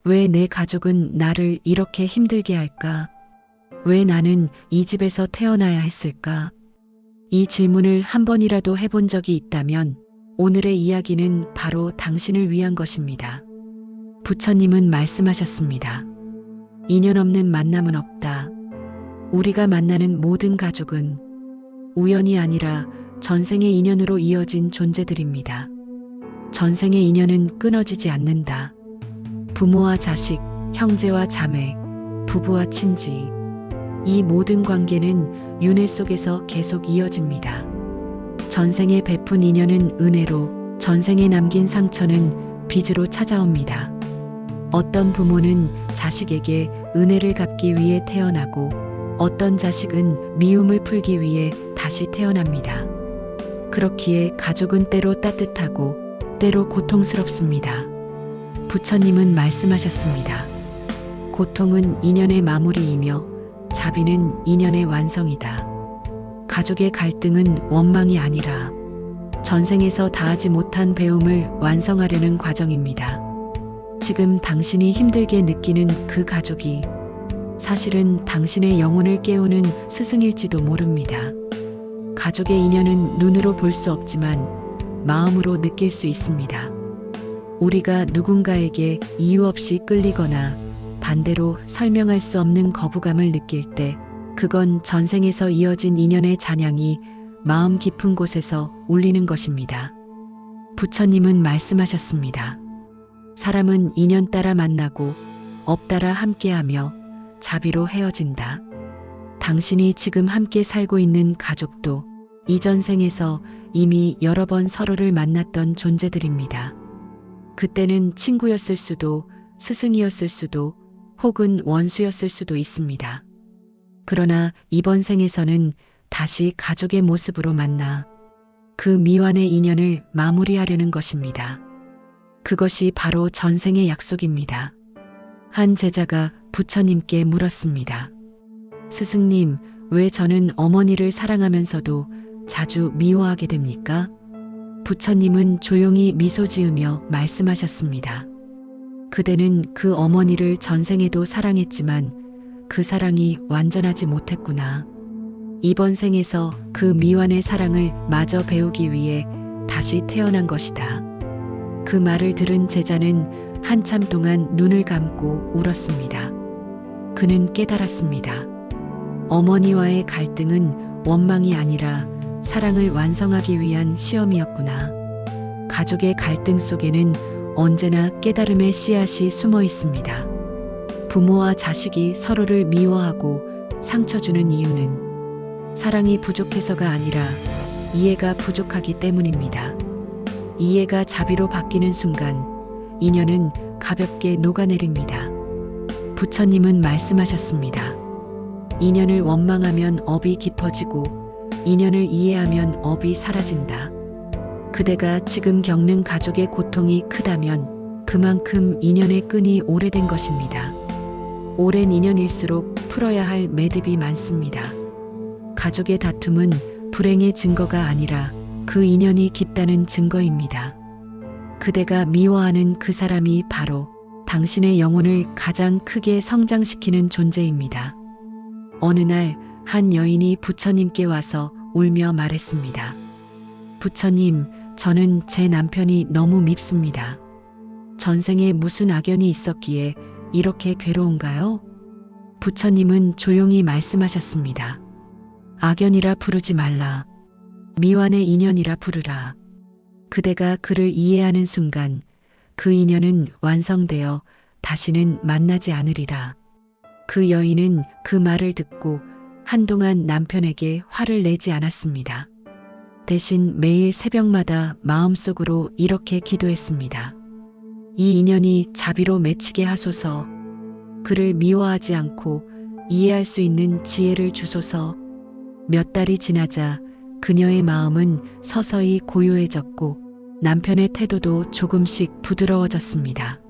왜 내 가족은 나를 이렇게 힘들게 할까? 왜 나는 이 집에서 태어나야 했을까? 이 질문을 한 번이라도 해본 적이 있다면 오늘의 이야기는 바로 당신을 위한 것입니다. 부처님은 말씀하셨습니다. 인연 없는 만남은 없다. 우리가 만나는 모든 가족은 우연이 아니라 전생의 인연으로 이어진 존재들입니다. 전생의 인연은 끊어지지 않는다. 부모와 자식, 형제와 자매, 부부와 친지, 이 모든 관계는 윤회 속에서 계속 이어집니다. 전생에 베푼 인연은 은혜로, 전생에 남긴 상처는 빚으로 찾아옵니다. 어떤 부모는 자식에게 은혜를 갚기 위해 태어나고 어떤 자식은 미움을 풀기 위해 다시 태어납니다. 그렇기에 가족은 때로 따뜻하고 때로 고통스럽습니다. 부처님은 말씀하셨습니다. 고통은 인연의 마무리이며 자비는 인연의 완성이다. 가족의 갈등은 원망이 아니라 전생에서 다하지 못한 배움을 완성하려는 과정입니다. 지금 당신이 힘들게 느끼는 그 가족이 사실은 당신의 영혼을 깨우는 스승일지도 모릅니다. 가족의 인연은 눈으로 볼 수 없지만 마음으로 느낄 수 있습니다. 우리가 누군가에게 이유 없이 끌리거나 반대로 설명할 수 없는 거부감을 느낄 때 그건 전생에서 이어진 인연의 잔향이 마음 깊은 곳에서 울리는 것입니다. 부처님은 말씀하셨습니다. 사람은 인연 따라 만나고 업 따라 함께하며 자비로 헤어진다. 당신이 지금 함께 살고 있는 가족도 이전 생에서 이미 여러 번 서로를 만났던 존재들입니다. 그때는 친구였을 수도, 스승이었을 수도, 혹은 원수였을 수도 있습니다. 그러나 이번 생에서는 다시 가족의 모습으로 만나 그 미완의 인연을 마무리하려는 것입니다. 그것이 바로 전생의 약속입니다. 한 제자가 부처님께 물었습니다. 스승님, 왜 저는 어머니를 사랑하면서도 자주 미워하게 됩니까? 부처님은 조용히 미소 지으며 말씀하셨습니다. 그대는 그 어머니를 전생에도 사랑했지만 그 사랑이 완전하지 못했구나. 이번 생에서 그 미완의 사랑을 마저 배우기 위해 다시 태어난 것이다. 그 말을 들은 제자는 한참 동안 눈을 감고 울었습니다. 그는 깨달았습니다. 어머니와의 갈등은 원망이 아니라 사랑을 완성하기 위한 시험이었구나. 가족의 갈등 속에는 언제나 깨달음의 씨앗이 숨어 있습니다. 부모와 자식이 서로를 미워하고 상처 주는 이유는 사랑이 부족해서가 아니라 이해가 부족하기 때문입니다. 이해가 자비로 바뀌는 순간 인연은 가볍게 녹아내립니다. 부처님은 말씀하셨습니다. 인연을 원망하면 업이 깊어지고 인연을 이해하면 업이 사라진다. 그대가 지금 겪는 가족의 고통이 크다면 그만큼 인연의 끈이 오래된 것입니다. 오랜 인연일수록 풀어야 할 매듭이 많습니다. 가족의 다툼은 불행의 증거가 아니라 그 인연이 깊다는 증거입니다. 그대가 미워하는 그 사람이 바로 당신의 영혼을 가장 크게 성장시키는 존재입니다. 어느 날 한 여인이 부처님께 와서 울며 말했습니다. 부처님, 저는 제 남편이 너무 밉습니다. 전생에 무슨 악연이 있었기에 이렇게 괴로운가요? 부처님은 조용히 말씀하셨습니다. 악연이라 부르지 말라. 미완의 인연이라 부르라. 그대가 그를 이해하는 순간 그 인연은 완성되어 다시는 만나지 않으리라. 그 여인은 그 말을 듣고 한동안 남편에게 화를 내지 않았습니다. 대신 매일 새벽마다 마음속으로 이렇게 기도했습니다. 이 인연이 자비로 맺히게 하소서. 그를 미워하지 않고 이해할 수 있는 지혜를 주소서. 몇 달이 지나자 그녀의 마음은 서서히 고요해졌고 남편의 태도도 조금씩 부드러워졌습니다.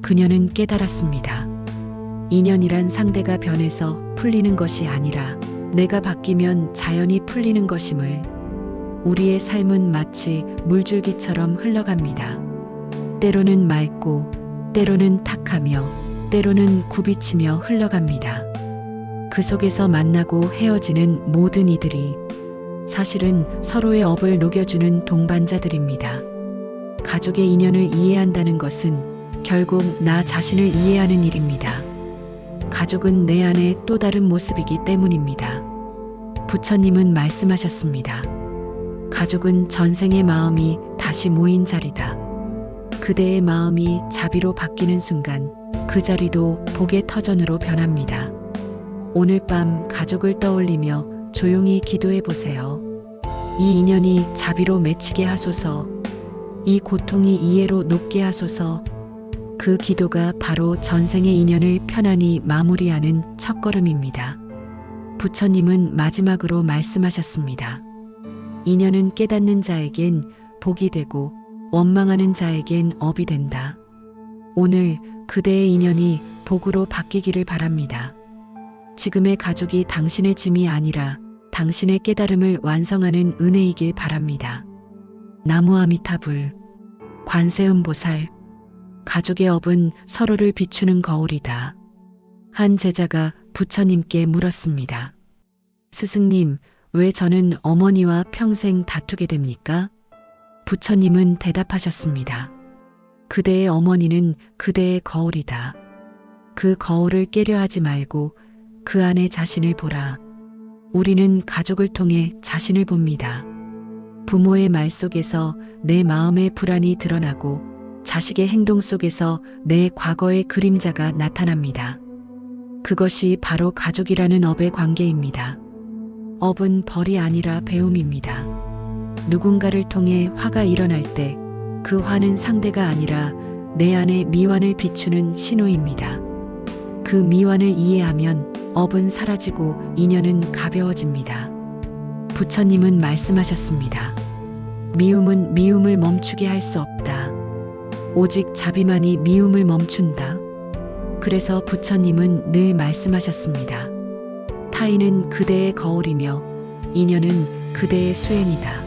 그녀는 깨달았습니다. 인연이란 상대가 변해서 풀리는 것이 아니라 내가 바뀌면 자연히 풀리는 것임을. 우리의 삶은 마치 물줄기처럼 흘러갑니다. 때로는 맑고 때로는 탁하며 때로는 굽이치며 흘러갑니다. 그 속에서 만나고 헤어지는 모든 이들이 사실은 서로의 업을 녹여주는 동반자들입니다. 가족의 인연을 이해한다는 것은 결국 나 자신을 이해하는 일입니다. 가족은 내 안의 또 다른 모습이기 때문입니다. 부처님은 말씀하셨습니다. 가족은 전생의 마음이 다시 모인 자리다. 그대의 마음이 자비로 바뀌는 순간 그 자리도 복의 터전으로 변합니다. 오늘 밤 가족을 떠올리며 조용히 기도해 보세요. 이 인연이 자비로 맺히게 하소서. 이 고통이 이해로 녹게 하소서. 그 기도가 바로 전생의 인연을 편안히 마무리하는 첫걸음입니다. 부처님은 마지막으로 말씀하셨습니다. 인연은 깨닫는 자에겐 복이 되고 원망하는 자에겐 업이 된다. 오늘 그대의 인연이 복으로 바뀌기를 바랍니다. 지금의 가족이 당신의 짐이 아니라 당신의 깨달음을 완성하는 은혜이길 바랍니다. 나무아미타불. 관세음보살. 가족의 업은 서로를 비추는 거울이다. 한 제자가 부처님께 물었습니다. 스승님, 왜 저는 어머니와 평생 다투게 됩니까? 부처님은 대답하셨습니다. 그대의 어머니는 그대의 거울이다. 그 거울을 깨려 하지 말고 그 안에 자신을 보라. 우리는 가족을 통해 자신을 봅니다. 부모의 말 속에서 내 마음의 불안이 드러나고 자식의 행동 속에서 내 과거의 그림자가 나타납니다. 그것이 바로 가족이라는 업의 관계입니다. 업은 벌이 아니라 배움입니다. 누군가를 통해 화가 일어날 때 그 화는 상대가 아니라 내 안의 미완을 비추는 신호입니다. 그 미완을 이해하면 업은 사라지고 인연은 가벼워집니다. 부처님은 말씀하셨습니다. 미움은 미움을 멈추게 할 수 없다. 오직 자비만이 미움을 멈춘다. 그래서 부처님은 늘 말씀하셨습니다. 타인은 그대의 거울이며 인연은 그대의 수행이다.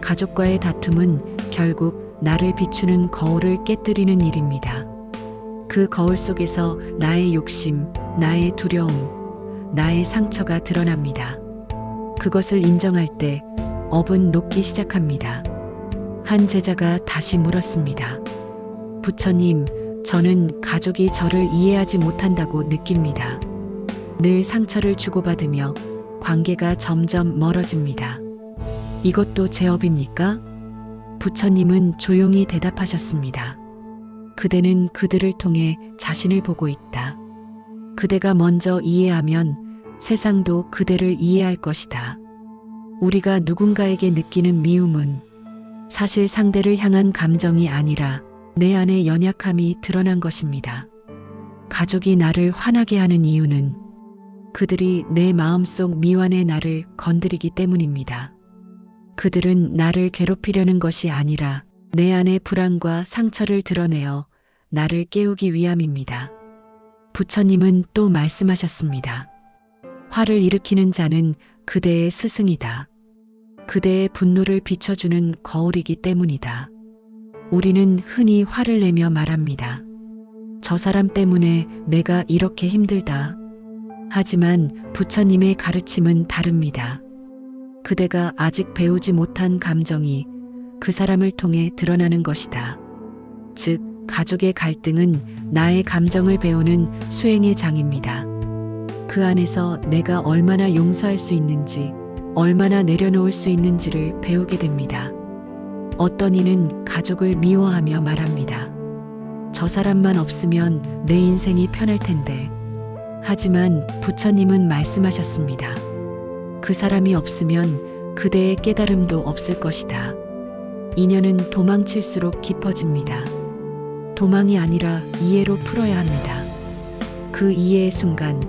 가족과의 다툼은 결국 나를 비추는 거울을 깨뜨리는 일입니다. 그 거울 속에서 나의 욕심, 나의 두려움, 나의 상처가 드러납니다. 그것을 인정할 때 업은 녹기 시작합니다. 한 제자가 다시 물었습니다. 부처님, 저는 가족이 저를 이해하지 못한다고 느낍니다. 늘 상처를 주고받으며 관계가 점점 멀어집니다. 이것도 제 업입니까? 부처님은 조용히 대답하셨습니다. 그대는 그들을 통해 자신을 보고 있다. 그대가 먼저 이해하면 세상도 그대를 이해할 것이다. 우리가 누군가에게 느끼는 미움은 사실 상대를 향한 감정이 아니라 내 안의 연약함이 드러난 것입니다. 가족이 나를 화나게 하는 이유는 그들이 내 마음속 미완의 나를 건드리기 때문입니다. 그들은 나를 괴롭히려는 것이 아니라 내 안의 불안과 상처를 드러내어 나를 깨우기 위함입니다. 부처님은 또 말씀하셨습니다. 화를 일으키는 자는 그대의 스승이다. 그대의 분노를 비춰주는 거울이기 때문이다. 우리는 흔히 화를 내며 말합니다. 저 사람 때문에 내가 이렇게 힘들다. 하지만 부처님의 가르침은 다릅니다. 그대가 아직 배우지 못한 감정이 그 사람을 통해 드러나는 것이다. 즉, 가족의 갈등은 나의 감정을 배우는 수행의 장입니다. 그 안에서 내가 얼마나 용서할 수 있는지, 얼마나 내려놓을 수 있는지를 배우게 됩니다. 어떤 이는 가족을 미워하며 말합니다. 저 사람만 없으면 내 인생이 편할 텐데. 하지만 부처님은 말씀하셨습니다. 그 사람이 없으면 그대의 깨달음도 없을 것이다. 인연은 도망칠수록 깊어집니다. 도망이 아니라 이해로 풀어야 합니다. 그 이해의 순간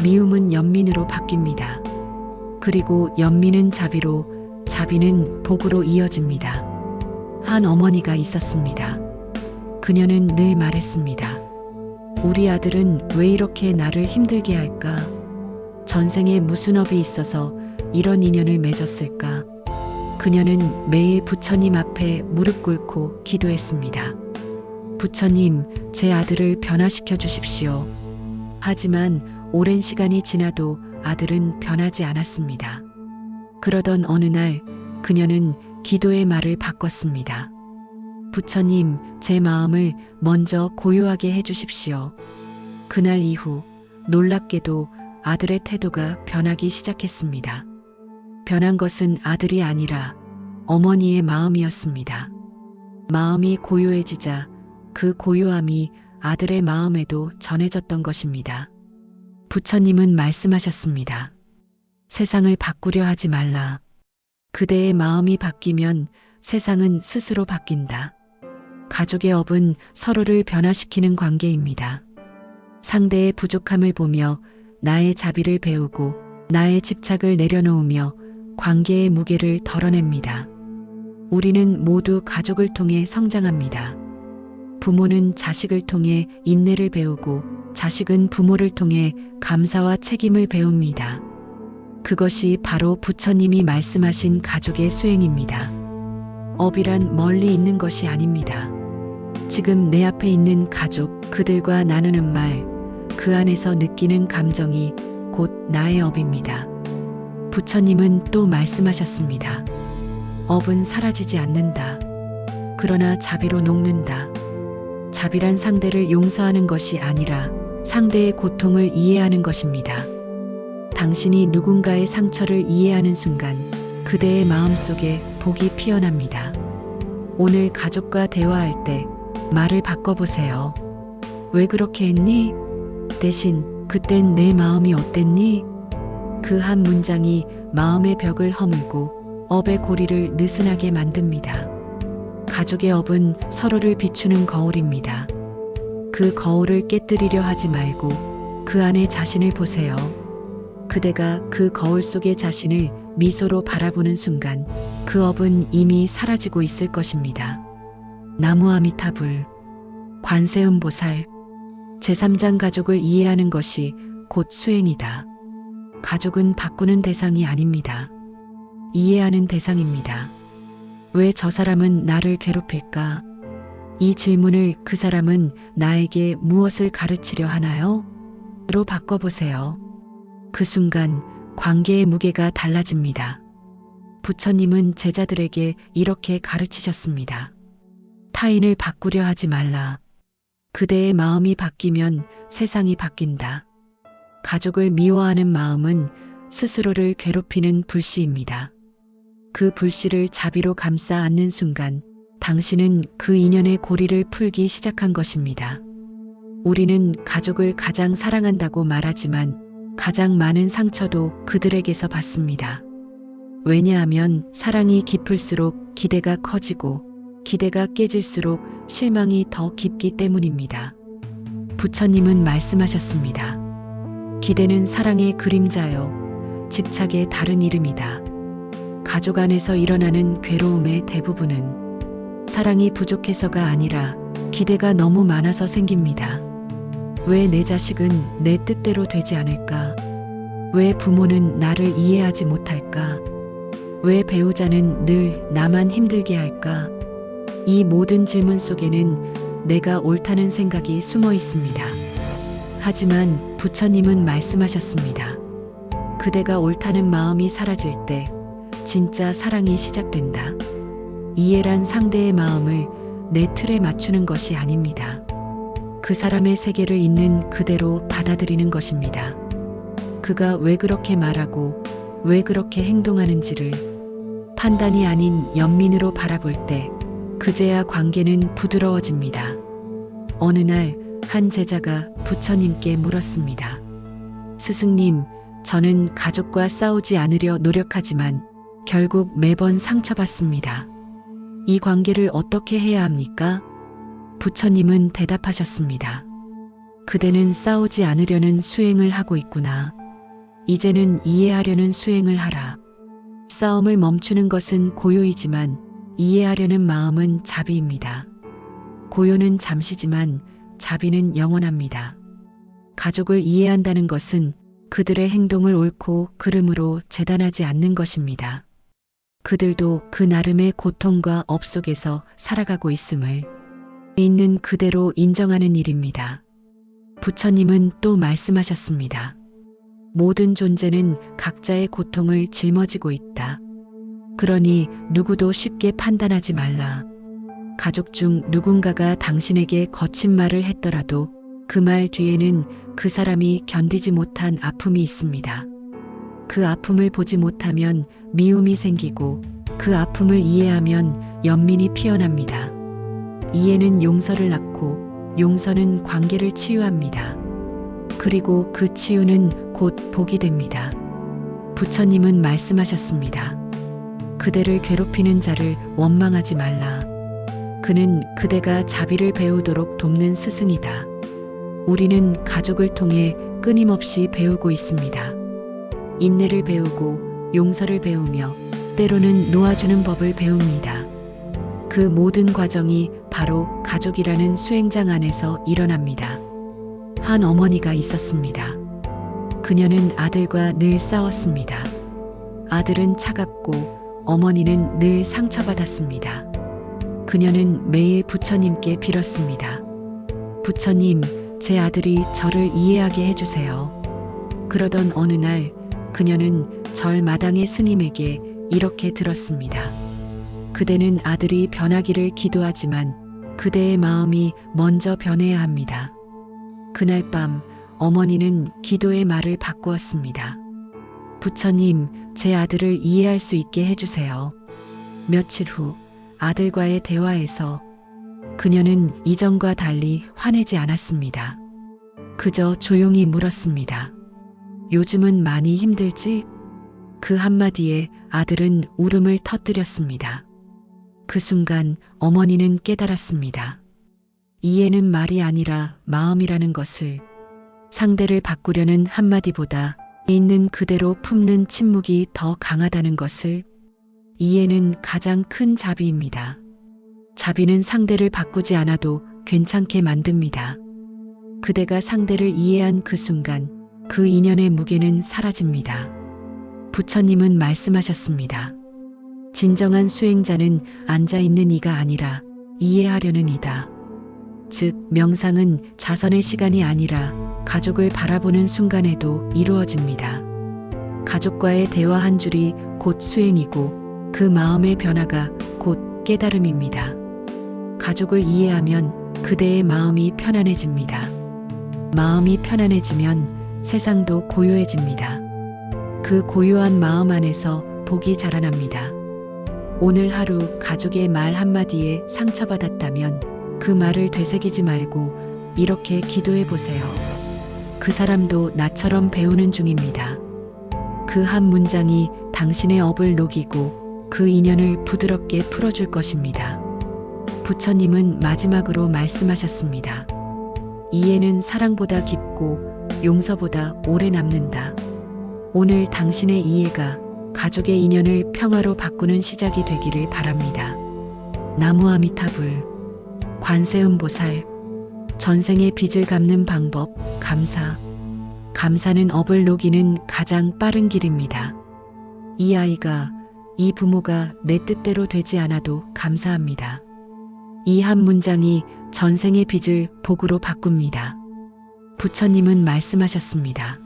미움은 연민으로 바뀝니다. 그리고 연민은 자비로, 자비는 복으로 이어집니다. 한 어머니가 있었습니다. 그녀는 늘 말했습니다. 우리 아들은 왜 이렇게 나를 힘들게 할까? 전생에 무슨 업이 있어서 이런 인연을 맺었을까? 그녀는 매일 부처님 앞에 무릎 꿇고 기도했습니다. 부처님, 제 아들을 변화시켜 주십시오. 하지만 오랜 시간이 지나도 아들은 변하지 않았습니다. 그러던 어느 날 그녀는 기도의 말을 바꿨습니다. 부처님, 제 마음을 먼저 고요하게 해주십시오. 그날 이후 놀랍게도 아들의 태도가 변하기 시작했습니다. 변한 것은 아들이 아니라 어머니의 마음이었습니다. 마음이 고요해지자 그 고요함이 아들의 마음에도 전해졌던 것입니다. 부처님은 말씀하셨습니다. 세상을 바꾸려 하지 말라. 그대의 마음이 바뀌면 세상은 스스로 바뀐다. 가족의 업은 서로를 변화시키는 관계입니다. 상대의 부족함을 보며 나의 자비를 배우고 나의 집착을 내려놓으며 관계의 무게를 덜어냅니다. 우리는 모두 가족을 통해 성장합니다. 부모는 자식을 통해 인내를 배우고 자식은 부모를 통해 감사와 책임을 배웁니다. 그것이 바로 부처님이 말씀하신 가족의 수행입니다. 업이란 멀리 있는 것이 아닙니다. 지금 내 앞에 있는 가족, 그들과 나누는 말, 그 안에서 느끼는 감정이 곧 나의 업입니다. 부처님은 또 말씀하셨습니다. 업은 사라지지 않는다. 그러나 자비로 녹는다. 자비란 상대를 용서하는 것이 아니라 상대의 고통을 이해하는 것입니다. 당신이 누군가의 상처를 이해하는 순간 그대의 마음속에 복이 피어납니다. 오늘 가족과 대화할 때 말을 바꿔보세요. 왜 그렇게 했니? 대신 그땐 내 마음이 어땠니? 그 한 문장이 마음의 벽을 허물고 업의 고리를 느슨하게 만듭니다. 가족의 업은 서로를 비추는 거울입니다. 그 거울을 깨뜨리려 하지 말고 그 안에 자신을 보세요. 그대가 그 거울 속의 자신을 미소로 바라보는 순간 그 업은 이미 사라지고 있을 것입니다. 나무아미타불, 관세음보살, 제3장 가족을 이해하는 것이 곧 수행이다. 가족은 바꾸는 대상이 아닙니다. 이해하는 대상입니다. 왜 저 사람은 나를 괴롭힐까? 이 질문을 그 사람은 나에게 무엇을 가르치려 하나요? 로 바꿔보세요. 그 순간 관계의 무게가 달라집니다. 부처님은 제자들에게 이렇게 가르치셨습니다. 타인을 바꾸려 하지 말라. 그대의 마음이 바뀌면 세상이 바뀐다. 가족을 미워하는 마음은 스스로를 괴롭히는 불씨입니다. 그 불씨를 자비로 감싸 안는 순간 당신은 그 인연의 고리를 풀기 시작한 것입니다. 우리는 가족을 가장 사랑한다고 말하지만 가장 많은 상처도 그들에게서 받습니다. 왜냐하면 사랑이 깊을수록 기대가 커지고 기대가 깨질수록 실망이 더 깊기 때문입니다. 부처님은 말씀하셨습니다. 기대는 사랑의 그림자요, 집착의 다른 이름이다. 가족 안에서 일어나는 괴로움의 대부분은 사랑이 부족해서가 아니라 기대가 너무 많아서 생깁니다. 왜 내 자식은 내 뜻대로 되지 않을까? 왜 부모는 나를 이해하지 못할까? 왜 배우자는 늘 나만 힘들게 할까? 이 모든 질문 속에는 내가 옳다는 생각이 숨어 있습니다. 하지만 부처님은 말씀하셨습니다. 그대가 옳다는 마음이 사라질 때 진짜 사랑이 시작된다. 이해란 상대의 마음을 내 틀에 맞추는 것이 아닙니다. 그 사람의 세계를 있는 그대로 받아들이는 것입니다. 그가 왜 그렇게 말하고 왜 그렇게 행동하는지를 판단이 아닌 연민으로 바라볼 때 그제야 관계는 부드러워집니다. 어느 날 한 제자가 부처님께 물었습니다. 스승님, 저는 가족과 싸우지 않으려 노력하지만 결국 매번 상처받습니다. 이 관계를 어떻게 해야 합니까? 부처님은 대답하셨습니다. 그대는 싸우지 않으려는 수행을 하고 있구나. 이제는 이해하려는 수행을 하라. 싸움을 멈추는 것은 고요이지만 이해하려는 마음은 자비입니다. 고요는 잠시지만 자비는 영원합니다. 가족을 이해한다는 것은 그들의 행동을 옳고 그름으로 재단하지 않는 것입니다. 그들도 그 나름의 고통과 업 속에서 살아가고 있음을, 있는 그대로 인정하는 일입니다. 부처님은 또 말씀하셨습니다. 모든 존재는 각자의 고통을 짊어지고 있다. 그러니 누구도 쉽게 판단하지 말라. 가족 중 누군가가 당신에게 거친 말을 했더라도 그 말 뒤에는 그 사람이 견디지 못한 아픔이 있습니다. 그 아픔을 보지 못하면 미움이 생기고 그 아픔을 이해하면 연민이 피어납니다. 이해는 용서를 낳고 용서는 관계를 치유합니다. 그리고 그 치유는 곧 복이 됩니다. 부처님은 말씀하셨습니다. 그대를 괴롭히는 자를 원망하지 말라. 그는 그대가 자비를 배우도록 돕는 스승이다. 우리는 가족을 통해 끊임없이 배우고 있습니다. 인내를 배우고 용서를 배우며 때로는 놓아주는 법을 배웁니다. 그 모든 과정이 바로 가족이라는 수행장 안에서 일어납니다. 한 어머니가 있었습니다. 그녀는 아들과 늘 싸웠습니다. 아들은 차갑고 어머니는 늘 상처받았습니다. 그녀는 매일 부처님께 빌었습니다. 부처님, 제 아들이 저를 이해하게 해주세요. 그러던 어느 날 그녀는 절 마당의 스님에게 이렇게 들었습니다. 그대는 아들이 변하기를 기도하지만 그대의 마음이 먼저 변해야 합니다. 그날 밤 어머니는 기도의 말을 바꾸었습니다. 부처님, 제 아들을 이해할 수 있게 해주세요. 며칠 후 아들과의 대화에서 그녀는 이전과 달리 화내지 않았습니다. 그저 조용히 물었습니다. 요즘은 많이 힘들지? 그 한마디에 아들은 울음을 터뜨렸습니다. 그 순간 어머니는 깨달았습니다. 이해는 말이 아니라 마음이라는 것을, 상대를 바꾸려는 한마디보다 있는 그대로 품는 침묵이 더 강하다는 것을. 이해는 가장 큰 자비입니다. 자비는 상대를 바꾸지 않아도 괜찮게 만듭니다. 그대가 상대를 이해한 그 순간 그 인연의 무게는 사라집니다. 부처님은 말씀하셨습니다. 진정한 수행자는 앉아있는 이가 아니라 이해하려는 이다. 즉, 명상은 자선의 시간이 아니라 가족을 바라보는 순간에도 이루어집니다. 가족과의 대화 한 줄이 곧 수행이고 그 마음의 변화가 곧 깨달음입니다. 가족을 이해하면 그대의 마음이 편안해집니다. 마음이 편안해지면 세상도 고요해집니다. 그 고요한 마음 안에서 복이 자라납니다. 오늘 하루 가족의 말 한마디에 상처받았다면 그 말을 되새기지 말고 이렇게 기도해 보세요. 그 사람도 나처럼 배우는 중입니다. 그 한 문장이 당신의 업을 녹이고 그 인연을 부드럽게 풀어줄 것입니다. 부처님은 마지막으로 말씀하셨습니다. 이해는 사랑보다 깊고 용서보다 오래 남는다. 오늘 당신의 이해가 가족의 인연을 평화로 바꾸는 시작이 되기를 바랍니다. 나무아미타불. 관세음보살. 전생의 빚을 갚는 방법, 감사. 감사는 업을 녹이는 가장 빠른 길입니다. 이 아이가, 이 부모가 내 뜻대로 되지 않아도 감사합니다. 이 한 문장이 전생의 빚을 복으로 바꿉니다. 부처님은 말씀하셨습니다.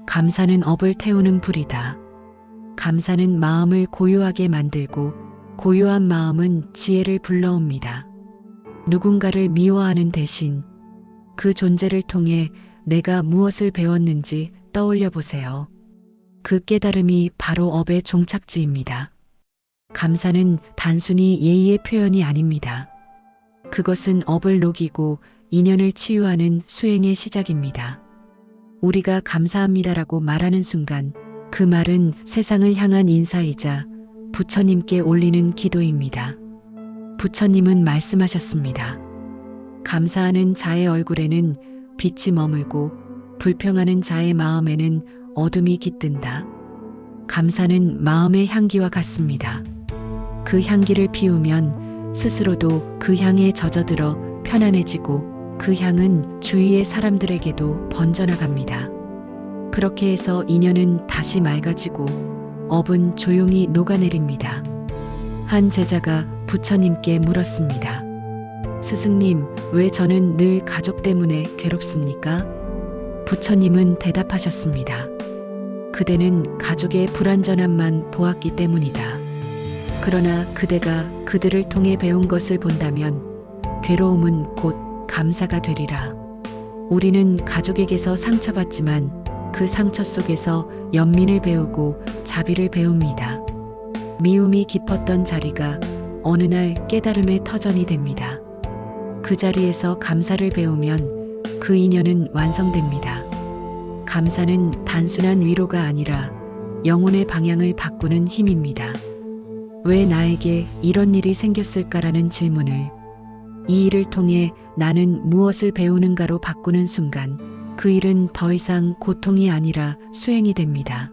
감사는 업을 태우는 불이다. 감사는 마음을 고요하게 만들고 고요한 마음은 지혜를 불러옵니다. 누군가를 미워하는 대신 그 존재를 통해 내가 무엇을 배웠는지 떠올려 보세요. 그 깨달음이 바로 업의 종착지입니다. 감사는 단순히 예의의 표현이 아닙니다. 그것은 업을 녹이고 인연을 치유하는 수행의 시작입니다. 우리가 감사합니다라고 말하는 순간 그 말은 세상을 향한 인사이자 부처님께 올리는 기도입니다. 부처님은 말씀하셨습니다. 감사하는 자의 얼굴에는 빛이 머물고 불평하는 자의 마음에는 어둠이 깃든다. 감사는 마음의 향기와 같습니다. 그 향기를 피우면 스스로도 그 향에 젖어들어 편안해지고 그 향은 주위의 사람들에게도 번져나갑니다. 그렇게 해서 인연은 다시 맑아지고 업은 조용히 녹아내립니다. 한 제자가 부처님께 물었습니다. 스승님, 왜 저는 늘 가족 때문에 괴롭습니까? 부처님은 대답하셨습니다. 그대는 가족의 불완전함만 보았기 때문이다. 그러나 그대가 그들을 통해 배운 것을 본다면 괴로움은 곧 감사가 되리라. 우리는 가족에게서 상처받지만 그 상처 속에서 연민을 배우고 자비를 배웁니다. 미움이 깊었던 자리가 어느 날 깨달음의 터전이 됩니다. 그 자리에서 감사를 배우면 그 인연은 완성됩니다. 감사는 단순한 위로가 아니라 영혼의 방향을 바꾸는 힘입니다. 왜 나에게 이런 일이 생겼을까라는 질문을 이 일을 통해 나는 무엇을 배우는가로 바꾸는 순간 그 일은 더 이상 고통이 아니라 수행이 됩니다.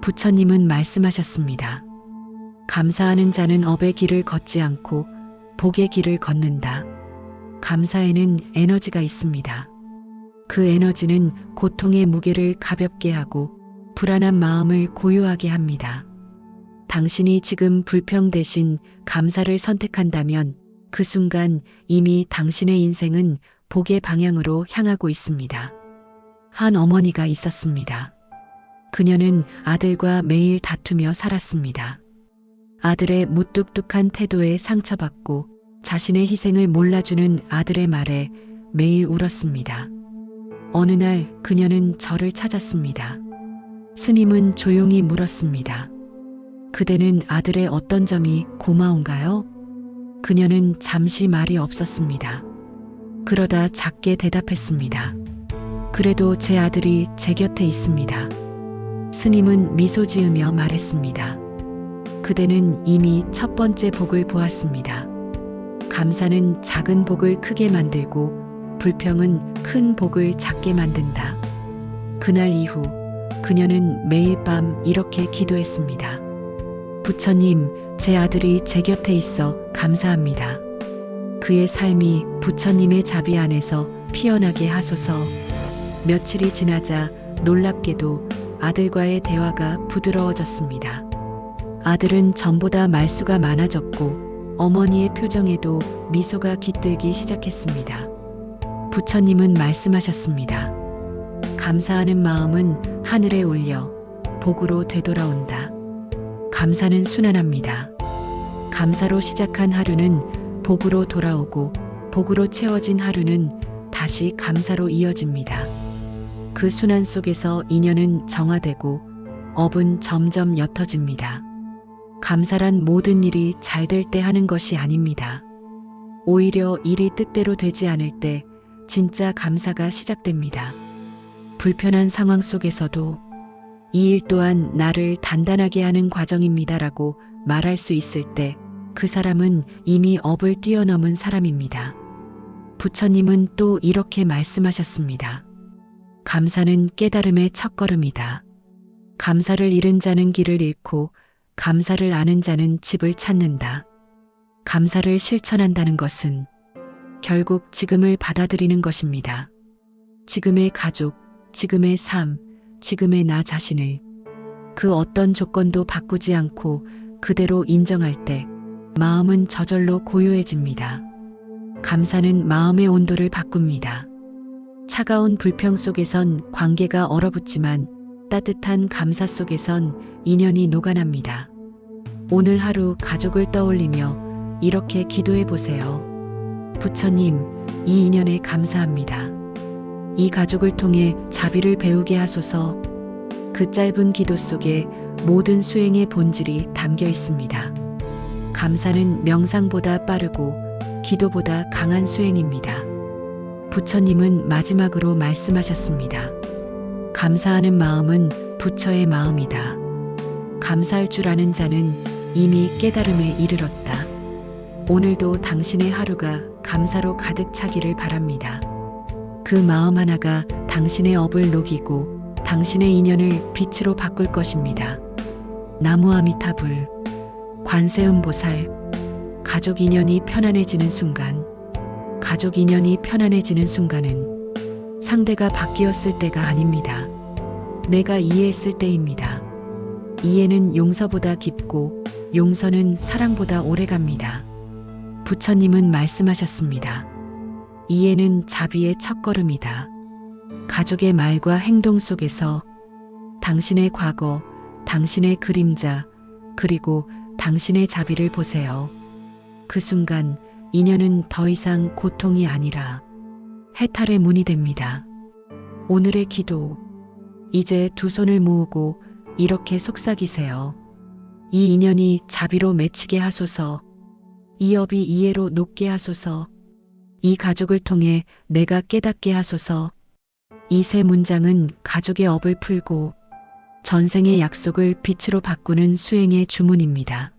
부처님은 말씀하셨습니다. 감사하는 자는 업의 길을 걷지 않고 복의 길을 걷는다. 감사에는 에너지가 있습니다. 그 에너지는 고통의 무게를 가볍게 하고 불안한 마음을 고요하게 합니다. 당신이 지금 불평 대신 감사를 선택한다면 그 순간 이미 당신의 인생은 복의 방향으로 향하고 있습니다. 한 어머니가 있었습니다. 그녀는 아들과 매일 다투며 살았습니다. 아들의 무뚝뚝한 태도에 상처받고 자신의 희생을 몰라주는 아들의 말에 매일 울었습니다. 어느 날 그녀는 저를 찾았습니다. 스님은 조용히 물었습니다. 그대는 아들의 어떤 점이 고마운가요? 그녀는 잠시 말이 없었습니다. 그러다 작게 대답했습니다. 그래도 제 아들이 제 곁에 있습니다. 스님은 미소 지으며 말했습니다. 그대는 이미 첫 번째 복을 보았습니다. 감사는 작은 복을 크게 만들고 불평은 큰 복을 작게 만든다. 그날 이후 그녀는 매일 밤 이렇게 기도했습니다. 부처님, 제 아들이 제 곁에 있어 감사합니다. 그의 삶이 부처님의 자비 안에서 피어나게 하소서. 며칠이 지나자 놀랍게도 아들과의 대화가 부드러워졌습니다. 아들은 전보다 말수가 많아졌고 어머니의 표정에도 미소가 깃들기 시작했습니다. 부처님은 말씀하셨습니다. 감사하는 마음은 하늘에 올려 복으로 되돌아온다. 감사는 순환합니다. 감사로 시작한 하루는 복으로 돌아오고 복으로 채워진 하루는 다시 감사로 이어집니다. 그 순환 속에서 인연은 정화되고 업은 점점 옅어집니다. 감사란 모든 일이 잘 될 때 하는 것이 아닙니다. 오히려 일이 뜻대로 되지 않을 때 진짜 감사가 시작됩니다. 불편한 상황 속에서도 이 일 또한 나를 단단하게 하는 과정입니다라고 말할 수 있을 때 그 사람은 이미 업을 뛰어넘은 사람입니다. 부처님은 또 이렇게 말씀하셨습니다. 감사는 깨달음의 첫걸음이다. 감사를 잃은 자는 길을 잃고 감사를 아는 자는 집을 찾는다. 감사를 실천한다는 것은 결국 지금을 받아들이는 것입니다. 지금의 가족, 지금의 삶, 지금의 나 자신을 그 어떤 조건도 바꾸지 않고 그대로 인정할 때 마음은 저절로 고요해집니다. 감사는 마음의 온도를 바꿉니다. 차가운 불평 속에선 관계가 얼어붙지만 따뜻한 감사 속에선 인연이 녹아납니다. 오늘 하루 가족을 떠올리며 이렇게 기도해 보세요. 부처님, 이 인연에 감사합니다. 이 가족을 통해 자비를 배우게 하소서. 그 짧은 기도 속에 모든 수행의 본질이 담겨 있습니다. 감사는 명상보다 빠르고 기도보다 강한 수행입니다. 부처님은 마지막으로 말씀하셨습니다. 감사하는 마음은 부처의 마음이다. 감사할 줄 아는 자는 이미 깨달음에 이르렀다. 오늘도 당신의 하루가 감사로 가득 차기를 바랍니다. 그 마음 하나가 당신의 업을 녹이고 당신의 인연을 빛으로 바꿀 것입니다. 나무아미타불, 관세음보살. 가족 인연이 편안해지는 순간, 가족 인연이 편안해지는 순간은 상대가 바뀌었을 때가 아닙니다. 내가 이해했을 때입니다. 이해는 용서보다 깊고 용서는 사랑보다 오래갑니다. 부처님은 말씀하셨습니다. 이해는 자비의 첫걸음이다. 가족의 말과 행동 속에서 당신의 과거, 당신의 그림자, 그리고 당신의 자비를 보세요. 그 순간 인연은 더 이상 고통이 아니라 해탈의 문이 됩니다. 오늘의 기도. 이제 두 손을 모으고 이렇게 속삭이세요. 이 인연이 자비로 맺히게 하소서. 이 업이 이해로 높게 하소서. 이 가족을 통해 내가 깨닫게 하소서. 이 세 문장은 가족의 업을 풀고 전생의 약속을 빛으로 바꾸는 수행의 주문입니다.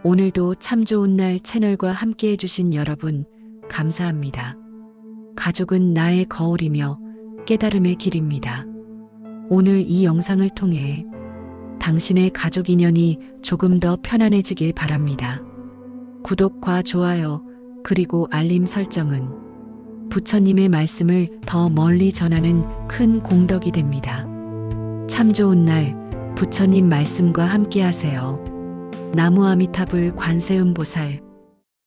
오늘도 참 좋은 날 채널과 함께 해주신 여러분, 감사합니다. 가족은 나의 거울이며 깨달음의 길입니다. 오늘 이 영상을 통해 당신의 가족 인연이 조금 더 편안해지길 바랍니다. 구독과 좋아요, 그리고 알림 설정은 부처님의 말씀을 더 멀리 전하는 큰 공덕이 됩니다. 참 좋은 날 부처님 말씀과 함께 하세요. 나무 아미타불 관세음보살